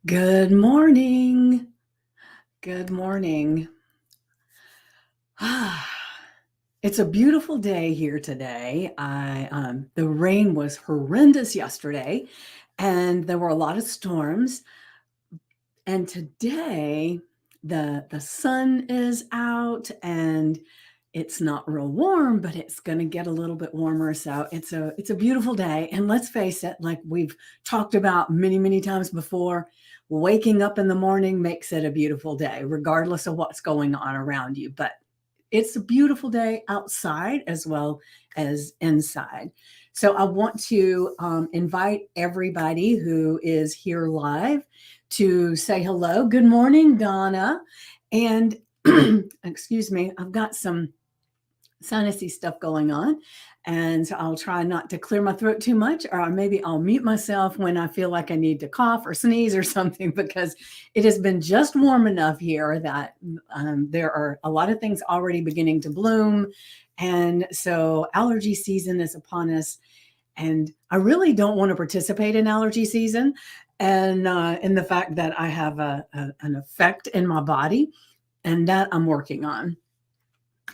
Good morning. Good morning. Ah, it's a beautiful day here today. The rain was horrendous yesterday, and there were a lot of storms. And today, the sun is out, and it's not real warm, but it's going to get a little bit warmer. So it's a beautiful day. And let's face it, like we've talked about many times before, waking up in the morning makes it a beautiful day, regardless of what's going on around you. But it's a beautiful day outside as well as inside. So I want to invite everybody who is here live to say hello. Good morning, Donna. And excuse me, I've got some sinusy stuff going on. And so I'll try not to clear my throat too much, or maybe I'll mute myself when I feel like I need to cough or sneeze or something, because it has been just warm enough here that there are a lot of things already beginning to bloom. And so allergy season is upon us. And I really don't want to participate in allergy season. And in the fact that I have an effect in my body, and that I'm working on.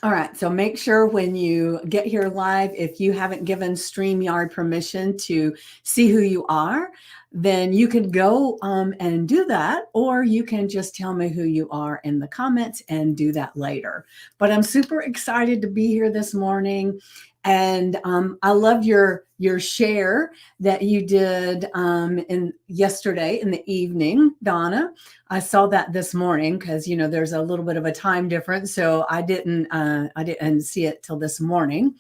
All right, so make sure when you get here live, if you haven't given StreamYard permission to see who you are, then you could go and do that, or you can just tell me who you are in the comments and do that later. But I'm super excited to be here this morning. And I love your share that you did in yesterday in the evening, Donna. I saw that this morning because there's a little bit of a time difference, so I didn't see it till this morning.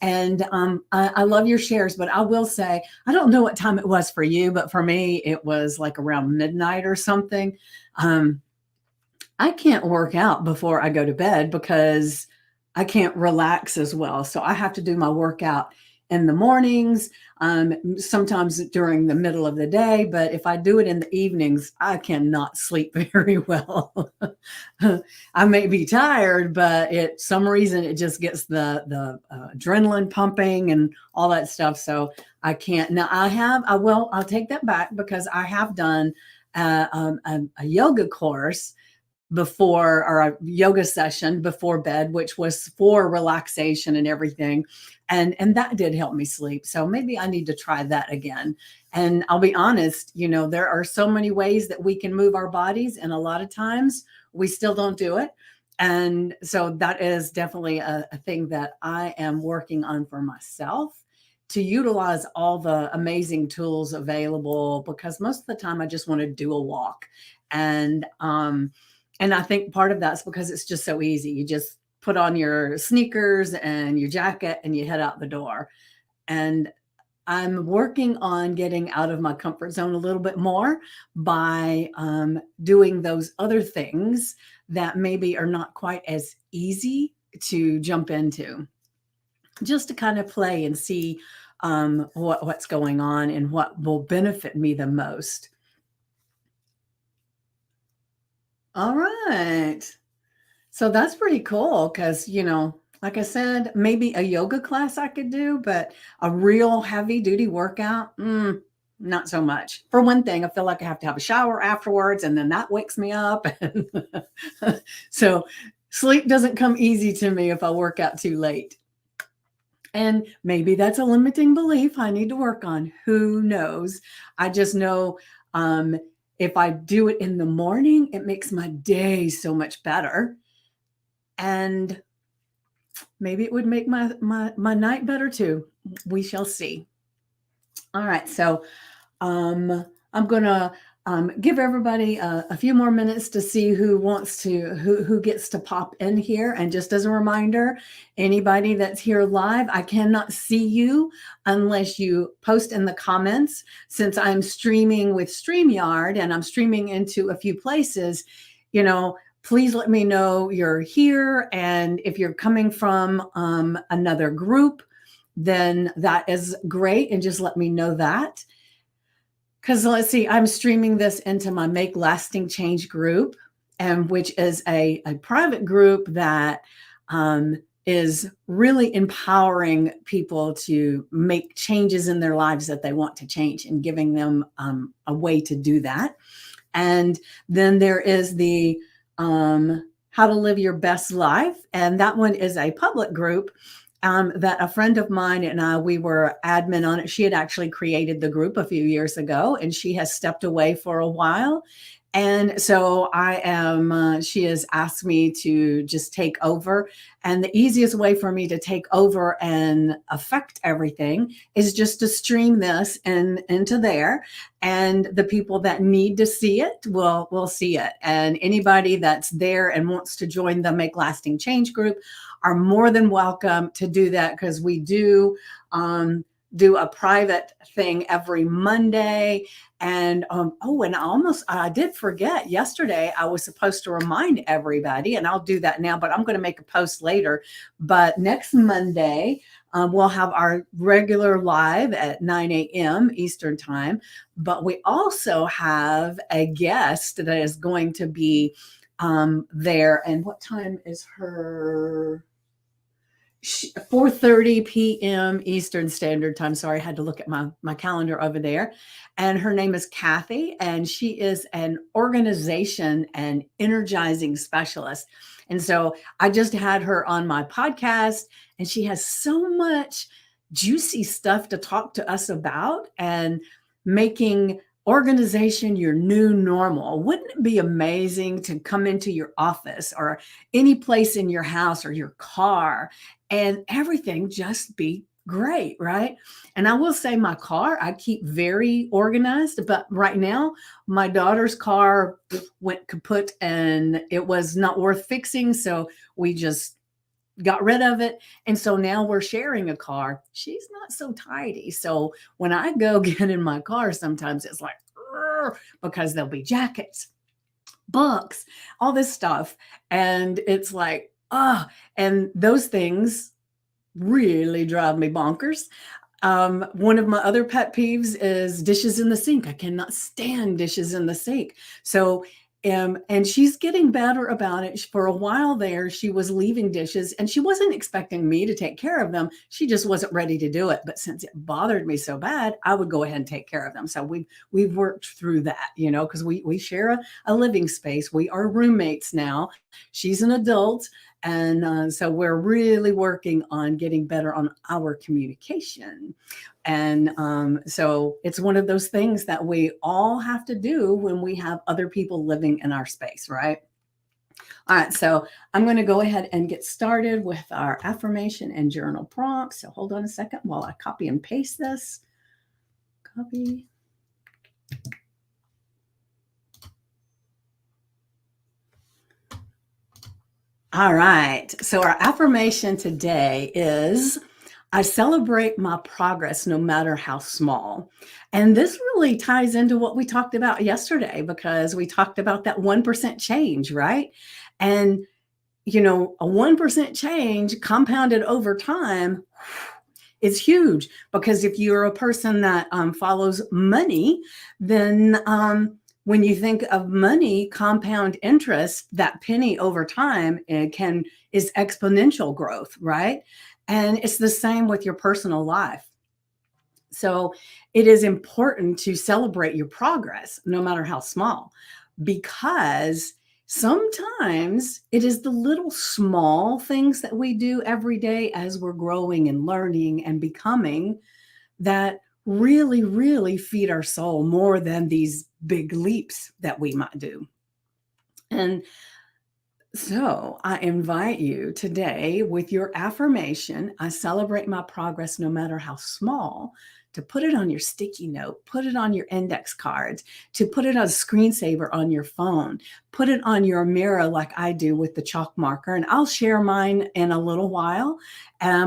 And I love your shares, but I will say I don't know what time it was for you, but for me it was like around midnight or something. I can't work out before I go to bed because I can't relax as well. So I have to do my workout in the mornings, sometimes during the middle of the day. But if I do it in the evenings, I cannot sleep very well. I may be tired, but some reason it just gets the adrenaline pumping and all that stuff. So I can't. Now I'll take that back because I have done a yoga course before, or a yoga session before bed, which was for relaxation and everything. And that did help me sleep. So maybe I need to try that again. And I'll be honest, there are so many ways that we can move our bodies, and a lot of times we still don't do it. And so that is definitely a thing that I am working on for myself, to utilize all the amazing tools available, because most of the time I just want to do a walk. And I think part of that's because it's just so easy. You just put on your sneakers and your jacket and you head out the door. And I'm working on getting out of my comfort zone a little bit more by doing those other things that maybe are not quite as easy to jump into, just to kind of play and see what's going on and what will benefit me the most. All right. So that's pretty cool because, like I said, maybe a yoga class I could do, but a real heavy duty workout, not so much. For one thing, I feel like I have to have a shower afterwards, and then that wakes me up. So sleep doesn't come easy to me if I work out too late. And maybe that's a limiting belief I need to work on. Who knows? I just know if I do it in the morning, it makes my day so much better. And maybe it would make my night better too. We shall see. All right. So I'm going to give everybody a few more minutes to see who gets to pop in here. And just as a reminder, anybody that's here live, I cannot see you unless you post in the comments. Since I'm streaming with StreamYard and I'm streaming into a few places, please let me know you're here. And if you're coming from another group, then that is great. And just let me know that. Because let's see, I'm streaming this into my Make Lasting Change group, and which is a private group that is really empowering people to make changes in their lives that they want to change, and giving them a way to do that. And then there is the How to Live Your Best Life. And that one is a public group that a friend of mine and I, we were admin on it. She had actually created the group a few years ago, and she has stepped away for a while. And so she has asked me to just take over. And the easiest way for me to take over and affect everything is just to stream this into there. And the people that need to see it will see it. And anybody that's there and wants to join the Make Lasting Change group are more than welcome to do that, because we do a private thing every Monday. And I did forget yesterday, I was supposed to remind everybody, and I'll do that now, but I'm going to make a post later. But next Monday, we'll have our regular live at 9 a.m. Eastern time. But we also have a guest that is going to be there. And what time is her? 4:30 p.m. Eastern Standard Time. Sorry, I had to look at my calendar over there. And her name is Kathy, and she is an organization and energizing specialist. And so I just had her on my podcast, and she has so much juicy stuff to talk to us about, and making organization your new normal. Wouldn't it be amazing to come into your office or any place in your house or your car and everything just be great, right? And I will say my car, I keep very organized, but right now my daughter's car went kaput and it was not worth fixing. So we just got rid of it. And so now we're sharing a car. She's not so tidy. So when I go get in my car, sometimes it's like, because there'll be jackets, books, all this stuff. And it's like, and those things really drive me bonkers. One of my other pet peeves is dishes in the sink. I cannot stand dishes in the sink. So, and she's getting better about it. For a while there, she was leaving dishes, and she wasn't expecting me to take care of them. She just wasn't ready to do it. But since it bothered me so bad, I would go ahead and take care of them. So we've worked through that, because we share a living space. We are roommates now. She's an adult. And so we're really working on getting better on our communication. And so it's one of those things that we all have to do when we have other people living in our space, right? All right, so I'm going to go ahead and get started with our affirmation and journal prompts. So hold on a second while I copy and paste this. Copy. All right. So our affirmation today is, I celebrate my progress no matter how small. And this really ties into what we talked about yesterday, because we talked about that 1% change, right? And, a 1% change compounded over time is huge, because if you're a person that follows money, then when you think of money, compound interest, that penny over time is exponential growth, right? And it's the same with your personal life. So it is important to celebrate your progress, no matter how small, because sometimes it is the little small things that we do every day as we're growing and learning and becoming that really, really feed our soul more than these big leaps that we might do. And so I invite you today with your affirmation, I celebrate my progress no matter how small, to put it on your sticky note, put it on your index cards, to put it as a screensaver on your phone, put it on your mirror like I do with the chalk marker. And I'll share mine in a little while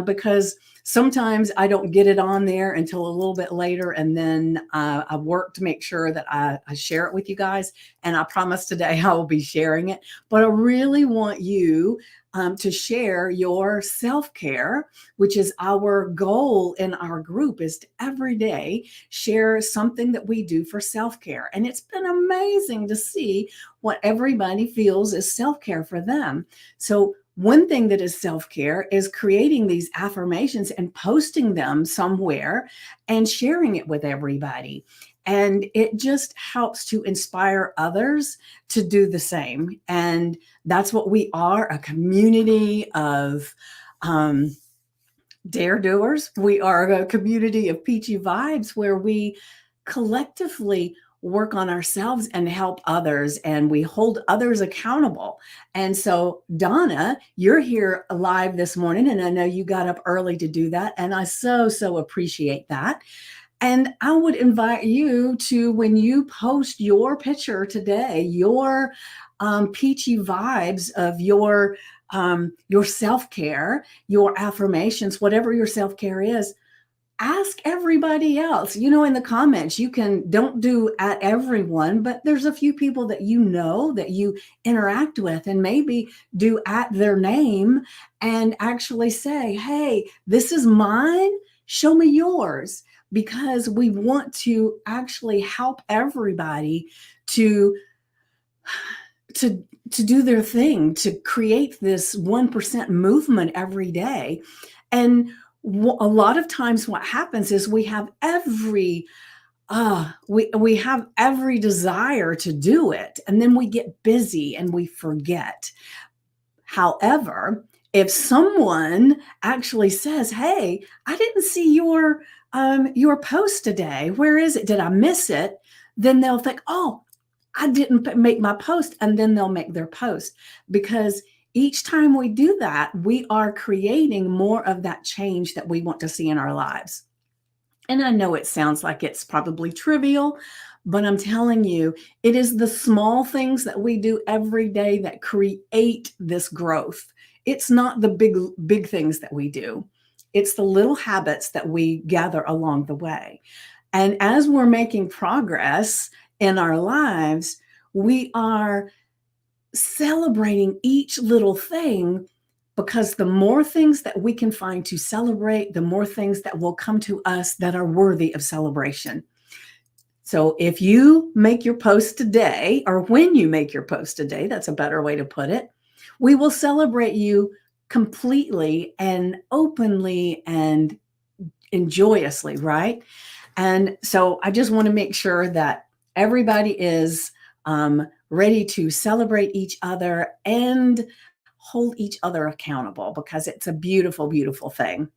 because sometimes I don't get it on there until a little bit later. And then I work to make sure that I share it with you guys. And I promise today I will be sharing it. But I really want you to share your self-care, which is our goal in our group, is to every day share something that we do for self-care. And it's been amazing to see what everybody feels is self-care for them. So one thing that is self-care is creating these affirmations and posting them somewhere and sharing it with everybody. And it just helps to inspire others to do the same. And that's what we are, a community of dare doers. We are a community of peachy vibes where we collectively work on ourselves and help others, and we hold others accountable. And so, Donna, you're here live this morning, and I know you got up early to do that. And I so appreciate that. And I would invite you to, when you post your picture today, your peachy vibes of your self-care, your affirmations, whatever your self-care is, ask everybody else. In the comments, you don't do at everyone, but there's a few people that that you interact with, and maybe do at their name and actually say, hey, this is mine. Show me yours. Because we want to actually help everybody to to do their thing, to create this 1% movement every day. And a lot of times what happens is we have we have every desire to do it, and then we get busy and we forget. However, if someone actually says, hey, I didn't see your post today, where is it, did I miss it, then they'll think, oh, I didn't make my post, and then they'll make their post. Because each time we do that, we are creating more of that change that we want to see in our lives. And I know it sounds like it's probably trivial, but I'm telling you, it is the small things that we do every day that create this growth. It's not the big things that we do. It's the little habits that we gather along the way. And as we're making progress in our lives, we are celebrating each little thing, because the more things that we can find to celebrate, the more things that will come to us that are worthy of celebration. So if you make your post today, or when you make your post today, that's a better way to put it, we will celebrate you completely and openly and joyously, right? And so I just want to make sure that everybody is ready to celebrate each other and hold each other accountable, because it's a beautiful thing.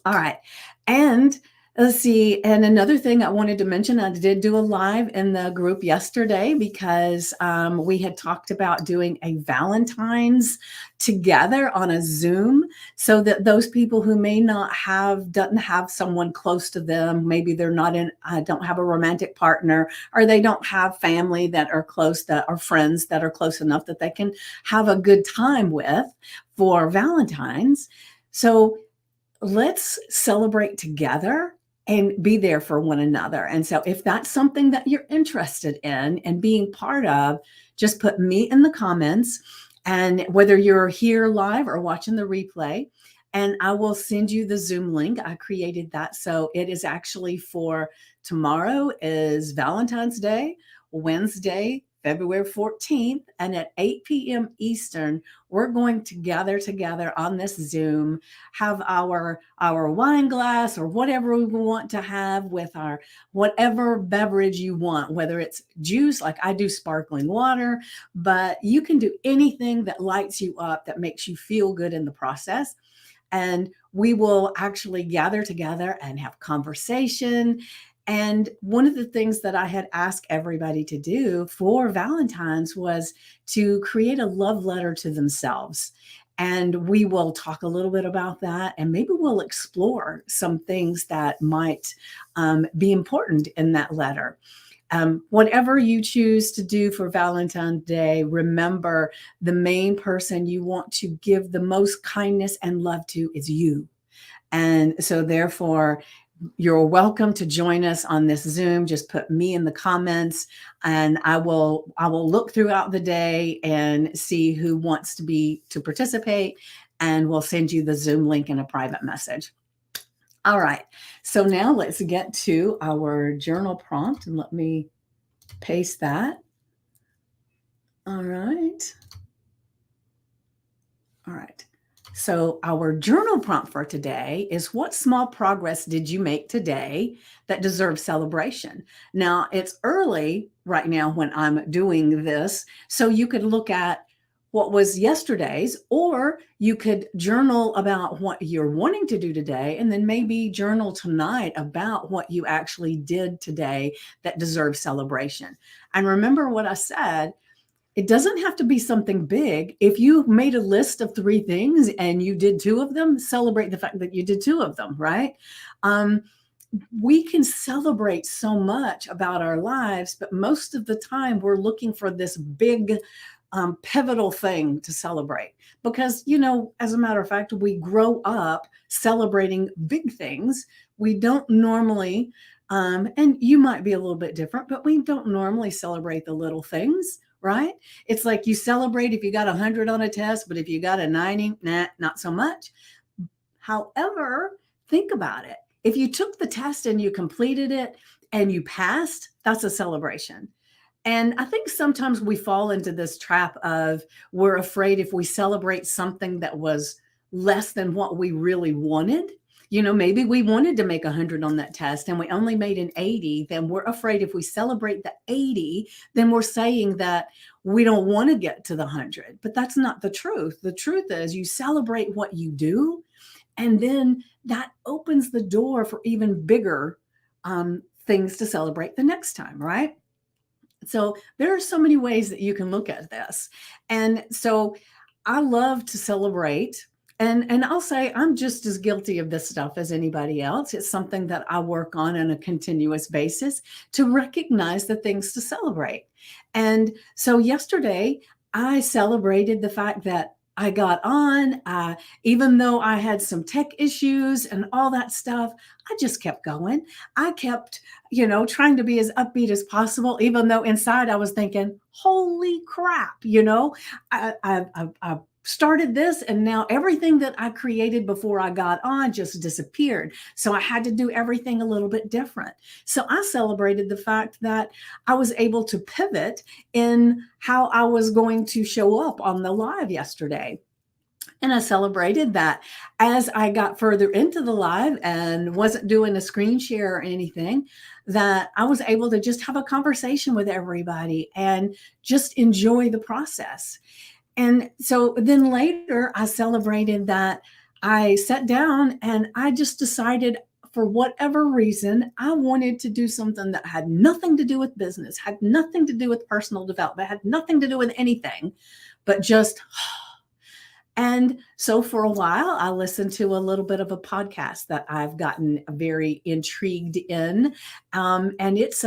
All right. And let's see. And another thing I wanted to mention, I did do a live in the group yesterday, because we had talked about doing a Valentine's together on a Zoom, so that those people who may not doesn't have someone close to them, maybe they're not don't have a romantic partner, or they don't have family that are close, that are friends that are close enough that they can have a good time with for Valentine's. So let's celebrate together and be there for one another. And so if that's something that you're interested in and being part of, just put me in the comments, and whether you're here live or watching the replay, and I will send you the Zoom link. I created that. So it is actually for tomorrow is Valentine's Day, Wednesday, February 14th, and at 8 p.m. Eastern, we're going to gather together on this Zoom, have our wine glass or whatever we want to have with our whatever beverage you want, whether it's juice, like I do sparkling water, but you can do anything that lights you up, that makes you feel good in the process. And we will actually gather together and have conversation. And one of the things that I had asked everybody to do for Valentine's was to create a love letter to themselves. And we will talk a little bit about that, and maybe we'll explore some things that might be important in that letter. Whatever you choose to do for Valentine's Day, remember the main person you want to give the most kindness and love to is you. And so therefore, you're welcome to join us on this Zoom. Just put me in the comments, and I will look throughout the day and see who wants to participate, and we'll send you the Zoom link in a private message. All right. So now let's get to our journal prompt, and let me paste that. All right. All right. So, our journal prompt for today is, what small progress did you make today that deserves celebration? Now, it's early right now when I'm doing this. So, you could look at what was yesterday's, or you could journal about what you're wanting to do today, and then maybe journal tonight about what you actually did today that deserves celebration. And remember what I said, it doesn't have to be something big. If you made a list of 3 things and you did 2 of them, celebrate the fact that you did 2 of them, right? Um, we can celebrate so much about our lives, but most of the time we're looking for this big, pivotal thing to celebrate. Because, as a matter of fact, we grow up celebrating big things. We don't normally, and you might be a little bit different, but we don't normally celebrate the little things, right? It's like you celebrate if you got 100 on a test, but if you got a 90, nah, not so much. However, think about it. If you took the test and you completed it and you passed, that's a celebration. And I think sometimes we fall into this trap of, we're afraid if we celebrate something that was less than what we really wanted. Maybe we wanted to make 100 on that test and we only made an 80, then we're afraid if we celebrate the 80, then we're saying that we don't want to get to the 100. But that's not the truth. The truth is, you celebrate what you do, and then that opens the door for even bigger things to celebrate the next time, right? So there are so many ways that you can look at this. And so I love to celebrate. And I'll say I'm just as guilty of this stuff as anybody else. It's something that I work on a continuous basis to recognize the things to celebrate. And so yesterday, I celebrated the fact that I got on, even though I had some tech issues and all that stuff, I just kept going. I kept, trying to be as upbeat as possible, even though inside I was thinking, holy crap, I started this and now everything that I created before I got on just disappeared. So I had to do everything a little bit different. So I celebrated the fact that I was able to pivot in how I was going to show up on the live yesterday. And I celebrated that as I got further into the live and wasn't doing a screen share or anything, that I was able to just have a conversation with everybody and just enjoy the process. And so then later I celebrated that I sat down and I just decided, for whatever reason, I wanted to do something that had nothing to do with business, had nothing to do with personal development, had nothing to do with anything, but just. And so for a while, I listened to a little bit of a podcast that I've gotten very intrigued in. And it's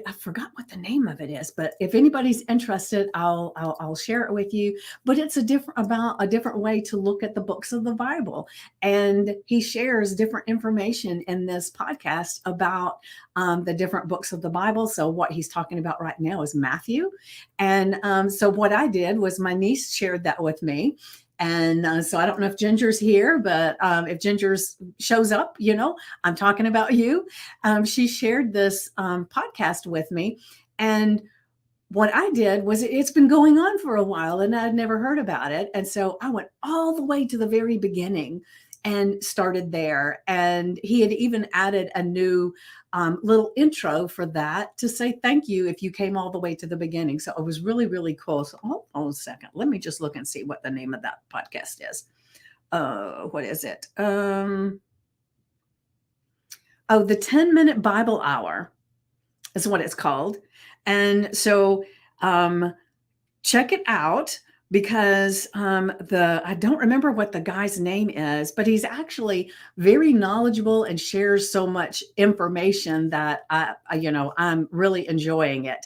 I forgot what the name of it is, but if anybody's interested, I'll share it with you. But it's about a different way to look at the books of the Bible, and he shares different information in this podcast about the different books of the Bible. So what he's talking about right now is Matthew, and so what I did was my niece shared that with me. And so I don't know if Ginger's here, but if Ginger's shows up, I'm talking about you. She shared this podcast with me. And what I did was, it's been going on for a while and I'd never heard about it. And so I went all the way to the very beginning and started there. And he had even added a new little intro for that to say thank you if you came all the way to the beginning. So it was really, really cool. So hold on a second. Let me just look and see what the name of that podcast is. What is it? The 10-minute Bible Hour is what it's called. And so check it out, because I don't remember what the guy's name is, but he's actually very knowledgeable and shares so much information that I'm really enjoying it.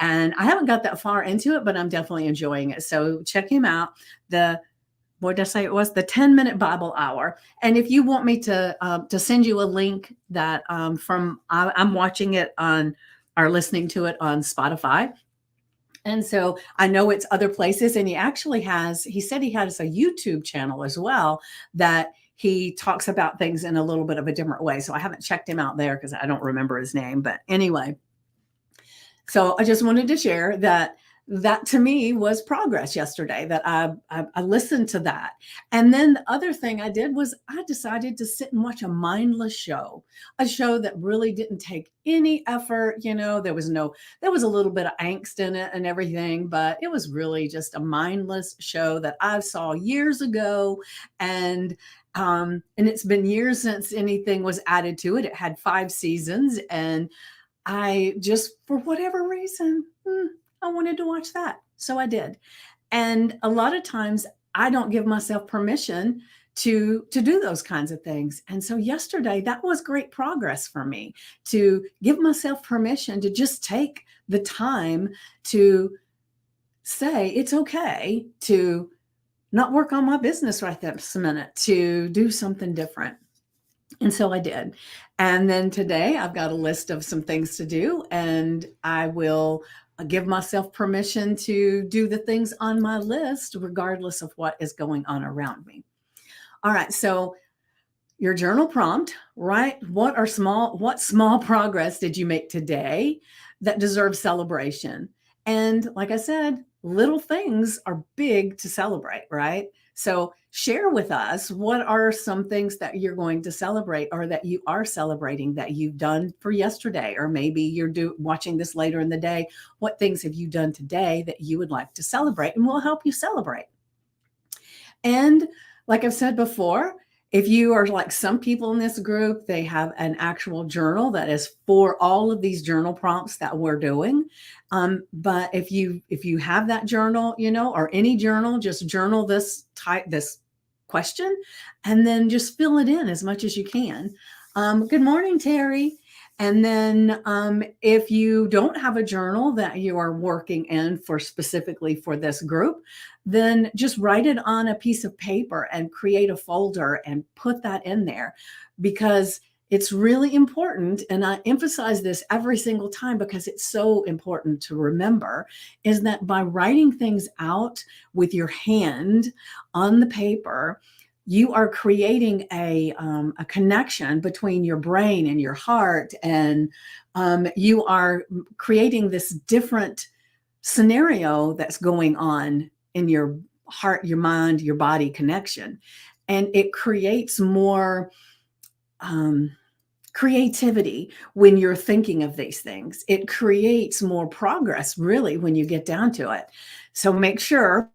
And I haven't got that far into it, but I'm definitely enjoying it. So check him out. What did I say it was? The 10-minute Bible Hour. And if you want me to send you a link that I'm watching it on, or listening to it on Spotify. And so I know it's other places, and he said he has a YouTube channel as well that he talks about things in a little bit of a different way. So I haven't checked him out there because I don't remember his name. But anyway, so I just wanted to share that that to me was progress yesterday, that I listened to that. And then the other thing I did was I decided to sit and watch a mindless show, a show that really didn't take any effort. There was a little bit of angst in it and everything, but it was really just a mindless show that I saw years ago. And it's been years since anything was added to it. It had 5 seasons, and I just, for whatever reason, I wanted to watch that. So I did. And a lot of times I don't give myself permission to do those kinds of things. And so yesterday that was great progress for me, to give myself permission to just take the time to say it's okay to not work on my business right this minute, to do something different. And so I did. And then today I've got a list of some things to do, and I will give myself permission to do the things on my list, regardless of what is going on around me. All right. So your journal prompt, right? What small progress did you make today that deserves celebration? And like I said, little things are big to celebrate, right? So share with us, what are some things that you're going to celebrate, or that you are celebrating, that you've done for yesterday, or maybe you're watching this later in the day. What things have you done today that you would like to celebrate, and we'll help you celebrate. And like I've said before, if you are like some people in this group, they have an actual journal that is for all of these journal prompts that we're doing. But if you have that journal, or any journal, just journal this question, and then just fill it in as much as you can. Good morning, Terry. And then if you don't have a journal that you are working in for specifically for this group, then just write it on a piece of paper and create a folder and put that in there, because it's really important. And I emphasize this every single time because it's so important to remember, is that by writing things out with your hand on the paper, you are creating a connection between your brain and your heart, and you are creating this different scenario that's going on in your heart, your mind, your body connection. And it creates more creativity when you're thinking of these things. It creates more progress, really, when you get down to it. So make sure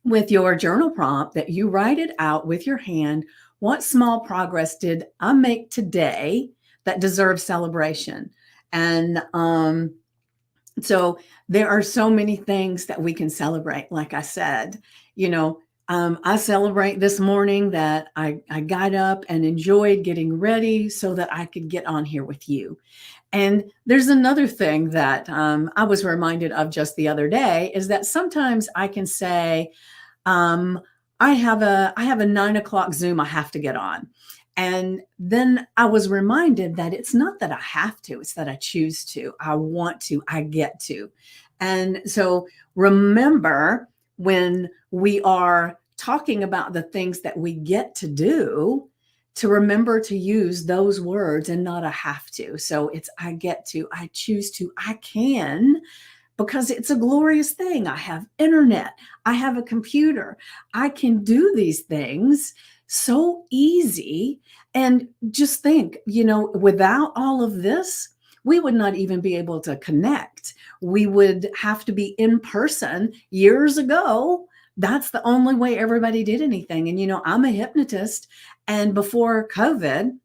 with your journal prompt that you write it out with your hand. What small progress did I make today that deserves celebration? And so there are so many things that we can celebrate. Like I said, I celebrate this morning that I got up and enjoyed getting ready so that I could get on here with you. And there's another thing that I was reminded of just the other day, is that sometimes I can say, I have a 9 o'clock Zoom I have to get on. And then I was reminded that it's not that I have to, it's that I choose to, I want to, I get to. And so remember, when we are talking about the things that we get to do, to remember to use those words and not a have to. So it's I get to, I choose to, I can, because it's a glorious thing. I have internet, I have a computer, I can do these things so easy. And just think, without all of this, we would not even be able to connect. We would have to be in person. Years ago, that's the only way everybody did anything. And, I'm a hypnotist. And before COVID,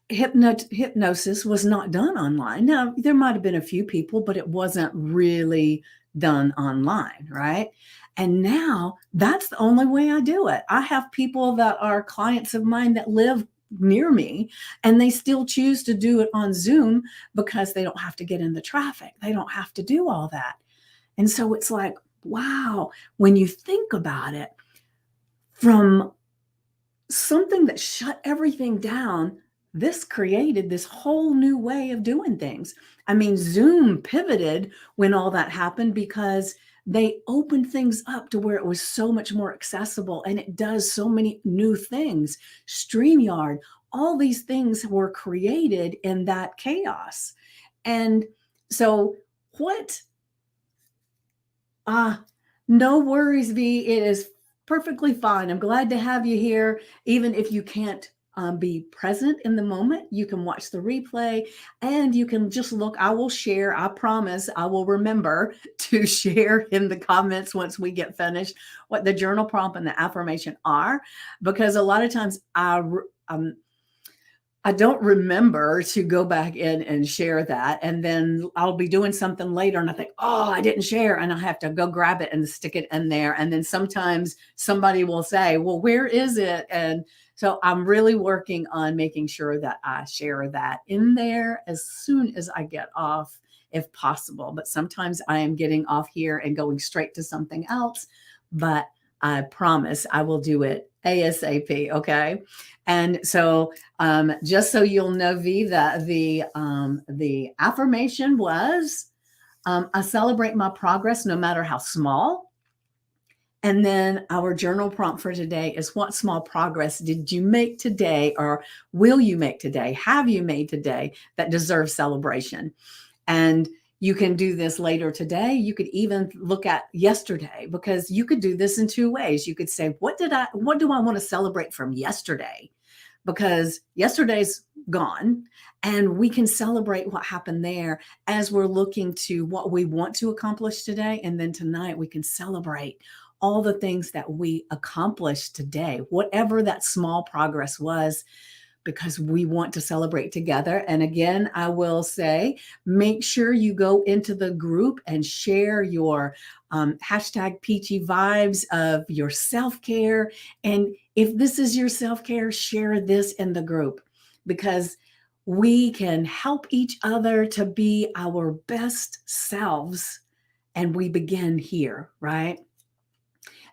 hypnosis was not done online. Now, there might have been a few people, but it wasn't really done online, right? And now that's the only way I do it. I have people that are clients of mine that live near me, and they still choose to do it on Zoom because they don't have to get in the traffic. They don't have to do all that. And so it's like, wow, when you think about it, from something that shut everything down, this created this whole new way of doing things. I mean, Zoom pivoted when all that happened because they opened things up to where it was so much more accessible, and it does so many new things. StreamYard, all these things were created in that chaos. And so what Ah, no worries, V. It is perfectly fine. I'm glad to have you here. Even if you can't be present in the moment, you can watch the replay and you can just look. I will share. I promise I will remember to share in the comments once we get finished what the journal prompt and the affirmation are, because a lot of times I don't remember to go back in and share that. And then I'll be doing something later and I think, oh, I didn't share. And I have to go grab it and stick it in there. And then sometimes somebody will say, well, where is it? And so I'm really working on making sure that I share that in there as soon as I get off, if possible. But sometimes I am getting off here and going straight to something else. But I promise I will do it ASAP. Okay. And so just so you'll know, V, that the affirmation was, I celebrate my progress no matter how small. And then our journal prompt for today is, what small progress did you make today, or will you make today? Have you made today that deserves celebration? And you can do this later today. You could even look at yesterday, because you could do this in two ways. You could say, what do I want to celebrate from yesterday? Because yesterday's gone, and we can celebrate what happened there as we're looking to what we want to accomplish today. And then tonight we can celebrate all the things that we accomplished today, whatever that small progress was, because we want to celebrate together. And again, I will say, make sure you go into the group and share your hashtag peachy vibes of your self-care. And if this is your self-care, share this in the group, because we can help each other to be our best selves. And we begin here, right?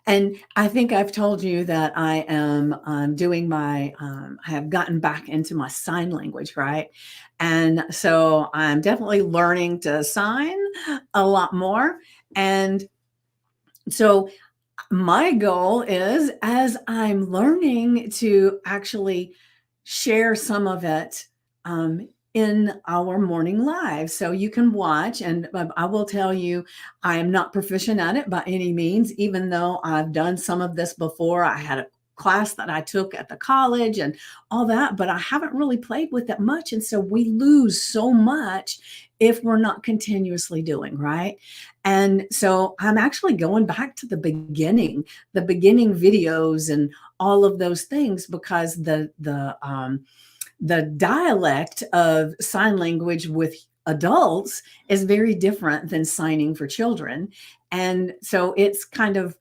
And I think I've told you that I am doing I have gotten back into my sign language, right? And so I'm definitely learning to sign a lot more. And so my goal is, as I'm learning, to actually share some of it in our morning live. So you can watch, and I will tell you, I am not proficient at it by any means, even though I've done some of this before. I had a class that I took at the college and all that, but I haven't really played with it much. And so we lose so much if we're not continuously doing, right? And so I'm actually going back to the beginning videos and all of those things, because the dialect of sign language with adults is very different than signing for children. And so it's kind of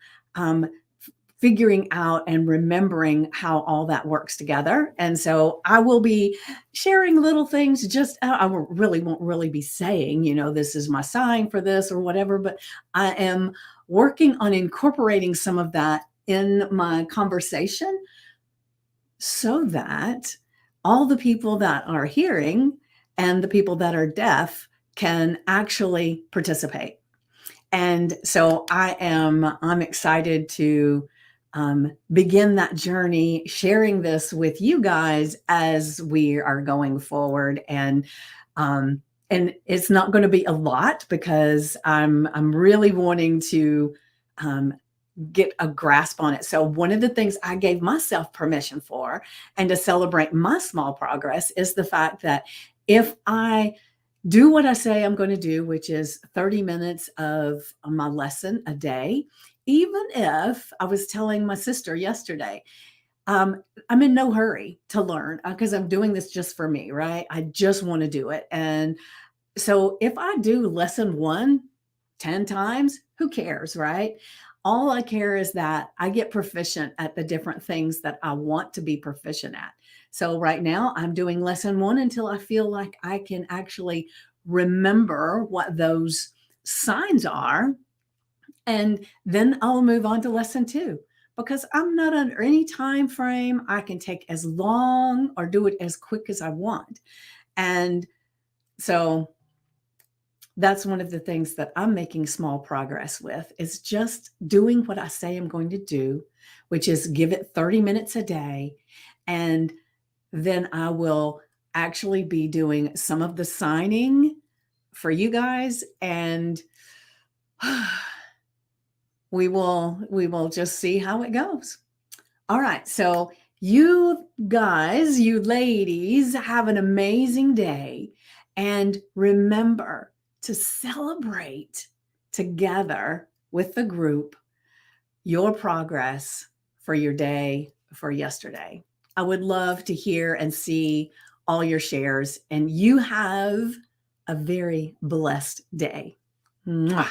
figuring out and remembering how all that works together. And so I will be sharing little things. Just won't really be saying, this is my sign for this or whatever, but I am working on incorporating some of that in my conversation, so that all the people that are hearing and the people that are deaf can actually participate. And so I'm excited to begin that journey, sharing this with you guys as we are going forward. And it's not going to be a lot, because I'm really wanting to get a grasp on it. So one of the things I gave myself permission for, and to celebrate my small progress, is the fact that if I do what I say I'm going to do, which is 30 minutes of my lesson a day, even if I was telling my sister yesterday, I'm in no hurry to learn, because I'm doing this just for me, right? I just want to do it. And so if I do lesson one 10 times, who cares, right? All I care is that I get proficient at the different things that I want to be proficient at. So right now I'm doing lesson one until I feel like I can actually remember what those signs are. And then I'll move on to lesson two, because I'm not under any time frame. I can take as long or do it as quick as I want. And so that's one of the things that I'm making small progress with, is just doing what I say I'm going to do, which is give it 30 minutes a day. And then I will actually be doing some of the signing for you guys. And we will just see how it goes. All right. So you guys, you ladies, have an amazing day. And remember to celebrate together with the group your progress for your day, for yesterday. I would love to hear and see all your shares. And you have a very blessed day. Mwah.